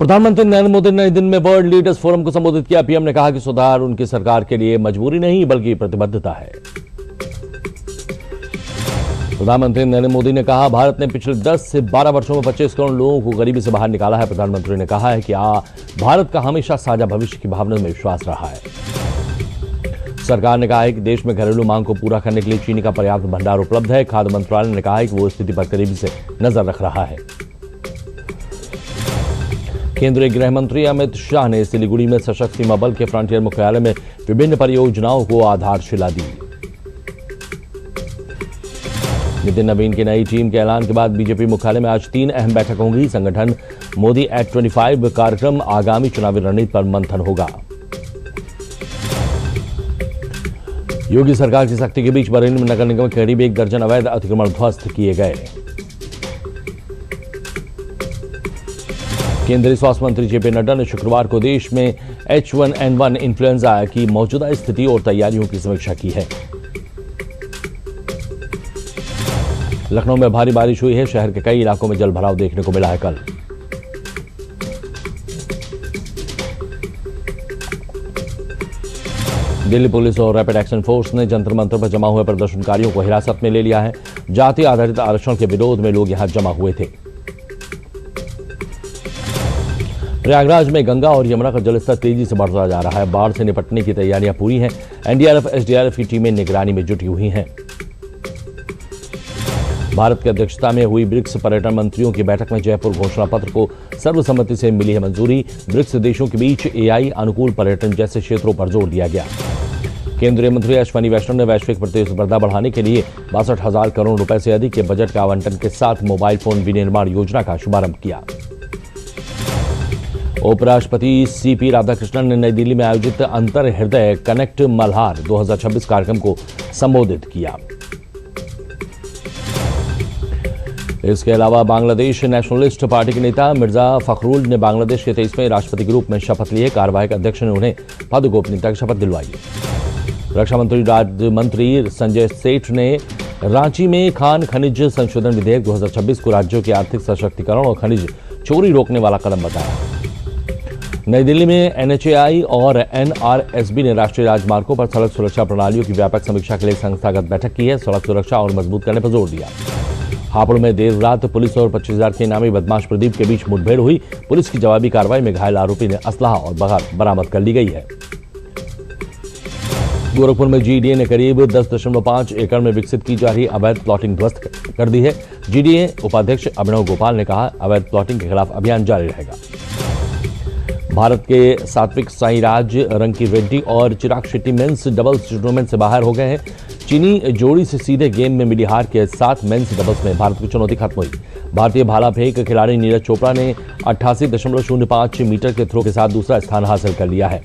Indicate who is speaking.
Speaker 1: प्रधानमंत्री नरेंद्र मोदी ने नई दिल्ली में वर्ल्ड लीडर्स फोरम को संबोधित किया। पीएम ने कहा कि सुधार उनकी सरकार के लिए मजबूरी नहीं बल्कि प्रतिबद्धता है। प्रधानमंत्री नरेंद्र मोदी ने कहा, भारत ने पिछले 10 से 12 वर्षों में 25 करोड़ लोगों को गरीबी से बाहर निकाला है। प्रधानमंत्री ने कहा है कि भारत का हमेशा साझा भविष्य की भावना में विश्वास रहा है। सरकार ने कहा है कि देश में घरेलू मांग को पूरा करने के लिए चीनी का पर्याप्त भंडार उपलब्ध है। खाद्य मंत्रालय ने कहा है कि वो स्थिति पर करीबी से नजर रख रहा है। केंद्रीय गृह मंत्री अमित शाह ने सिलीगुड़ी में सशस्त्र सीमा बल के फ्रंटियर मुख्यालय में विभिन्न परियोजनाओं को आधारशिला दी। नितिन नवीन की नई टीम के ऐलान के बाद बीजेपी मुख्यालय में आज 3 अहम बैठक होंगी। संगठन मोदी एट 25 कार्यक्रम, आगामी चुनावी रणनीति पर मंथन होगा। योगी सरकार की सख्ती के बीच बरेली में नगर निगम के करीब 1 दर्जन अवैध अतिक्रमण ध्वस्त किए गए। केंद्रीय स्वास्थ्य मंत्री जेपी नड्डा ने शुक्रवार को देश में H1N1 इन्फ्लुएंजा की मौजूदा स्थिति और तैयारियों की समीक्षा की है। लखनऊ में भारी बारिश हुई है। शहर के कई इलाकों में जलभराव देखने को मिला है। कल दिल्ली पुलिस और रैपिड एक्शन फोर्स ने जंतर मंतर पर जमा हुए प्रदर्शनकारियों को हिरासत में ले लिया है। जाति आधारित आरक्षण के विरोध में लोग यहां जमा हुए थे। प्रयागराज में गंगा और यमुना का जलस्तर तेजी से बढ़ता जा रहा है। बाढ़ से निपटने की तैयारियां पूरी हैं। एनडीआरएफ, एसडीआरएफ की टीमें निगरानी में जुटी हुई हैं। भारत की अध्यक्षता में हुई ब्रिक्स पर्यटन मंत्रियों की बैठक में जयपुर घोषणा पत्र को सर्वसम्मति से मिली है मंजूरी। ब्रिक्स देशों के बीच एआई अनुकूल पर्यटन जैसे क्षेत्रों पर जोर दिया गया। केंद्रीय मंत्री अश्विनी वैष्णव ने वैश्विक प्रतिस्पर्धा बढ़ाने के लिए 62,000 करोड़ रुपए से अधिक के बजट का आवंटन के साथ मोबाइल फोन विनिर्माण योजना का शुभारंभ किया। उपराष्ट्रपति सीपी राधाकृष्णन ने नई दिल्ली में आयोजित अंतर हृदय कनेक्ट मल्हार 2026 कार्यक्रम को संबोधित किया। इसके अलावा बांग्लादेश नेशनलिस्ट पार्टी के नेता मिर्जा फखरुल ने बांग्लादेश के 23वें राष्ट्रपति के रूप में शपथ लिए। कार्यवाहक अध्यक्ष ने उन्हें पद गोपनीयता की शपथ दिलवाई। रक्षा मंत्री राज्य मंत्री संजय सेठ ने रांची में खान खनिज संशोधन विधेयक 2026 को राज्यों के आर्थिक सशक्तिकरण और खनिज चोरी रोकने वाला कदम बताया। नई दिल्ली में एनएचएआई और एनआरएसबी ने राष्ट्रीय राजमार्गों पर सड़क सुरक्षा प्रणालियों की व्यापक समीक्षा के लिए संस्थागत बैठक की है। सड़क सुरक्षा और मजबूत करने पर जोर दिया। हापुड़ में देर रात पुलिस और 25,000 के इनामी बदमाश प्रदीप के बीच मुठभेड़ हुई। पुलिस की जवाबी कार्रवाई में घायल आरोपी ने असलहा और बरामद कर ली गई है। गोरखपुर में जीडीए ने करीब 10.5 एकड़ में विकसित की जा रही अवैध प्लॉटिंग ध्वस्त कर दी है। जीडीए उपाध्यक्ष अभिनव गोपाल ने कहा, अवैध प्लॉटिंग के खिलाफ अभियान जारी रहेगा। भारत के सात्विक साईराज, रंकी रेड्डी और Chirag Shetty men's doubles tournament से बाहर हो गए हैं। चीनी जोड़ी से सीधे गेम में मिली हार के साथ मेंस डबल्स में भारत की चुनौती खत्म हुई। भारतीय भाला फेंक खिलाड़ी नीरज चोपड़ा ने 88.05 मीटर के थ्रो के साथ दूसरा स्थान हासिल कर लिया है।